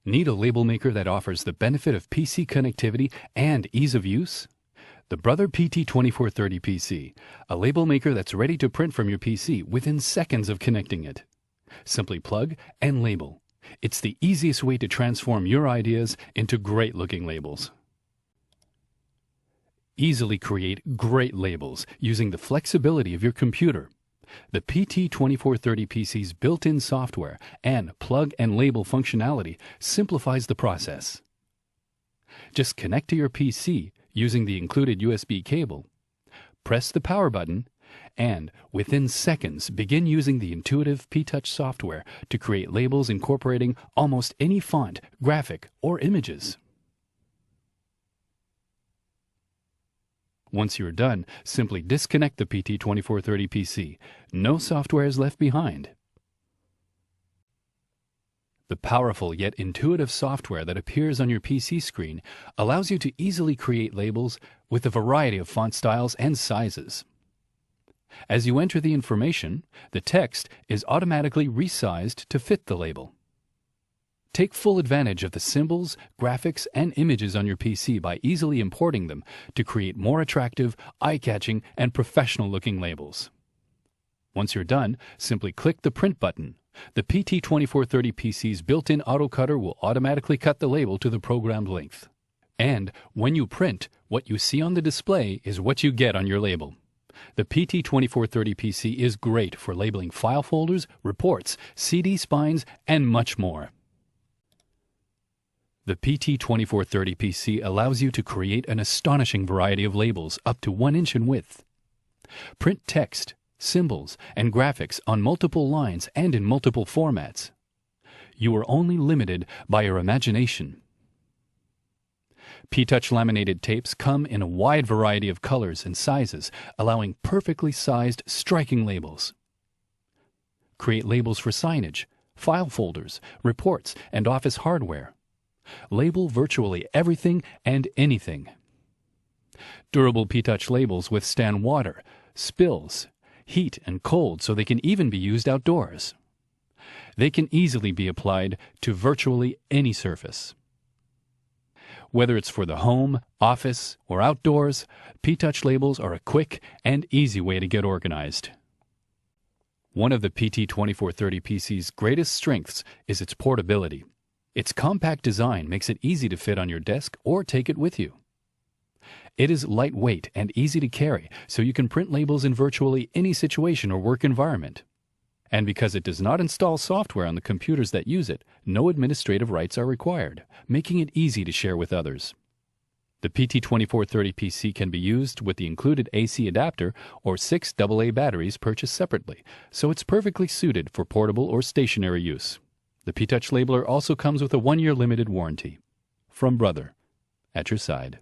Need a label maker that offers the benefit of PC connectivity and ease of use? The Brother PT2430 PC, a label maker that's ready to print from your PC within seconds of connecting it. Simply plug and label. It's the easiest way to transform your ideas into great-looking labels. Easily create great labels using the flexibility of your computer. The PT2430 PC's built-in software and plug and label functionality simplifies the process. Just connect to your PC using the included USB cable, press the power button, and within seconds begin using the intuitive P-Touch software to create labels incorporating almost any font, graphic, or images. Once you're done, simply disconnect the PT2430 PC. No software is left behind. The powerful yet intuitive software that appears on your PC screen allows you to easily create labels with a variety of font styles and sizes. As you enter the information, the text is automatically resized to fit the label. Take full advantage of the symbols, graphics, and images on your PC by easily importing them to create more attractive, eye-catching, and professional-looking labels. Once you're done, simply click the Print button. The PT2430 PC's built-in auto cutter will automatically cut the label to the programmed length. And when you print, what you see on the display is what you get on your label. The PT2430 PC is great for labeling file folders, reports, CD spines, and much more. The PT2430 PC allows you to create an astonishing variety of labels up to 1 inch in width. Print text, symbols, and graphics on multiple lines and in multiple formats. You are only limited by your imagination. P-Touch laminated tapes come in a wide variety of colors and sizes, allowing perfectly sized, striking labels. Create labels for signage, file folders, reports, and office hardware. Label virtually everything and anything. Durable P-Touch labels withstand water, spills, heat, and cold, so they can even be used outdoors. They can easily be applied to virtually any surface. Whether it's for the home, office, or outdoors, P-Touch labels are a quick and easy way to get organized. One of the PT2430 PC's greatest strengths is its portability. Its compact design makes it easy to fit on your desk or take it with you. It is lightweight and easy to carry, so you can print labels in virtually any situation or work environment. And because it does not install software on the computers that use it, no administrative rights are required, making it easy to share with others. The PT2430 PC can be used with the included AC adapter or 6 AA batteries purchased separately, so it's perfectly suited for portable or stationary use. The P-Touch labeler also comes with a 1-year limited warranty. From Brother, at your side.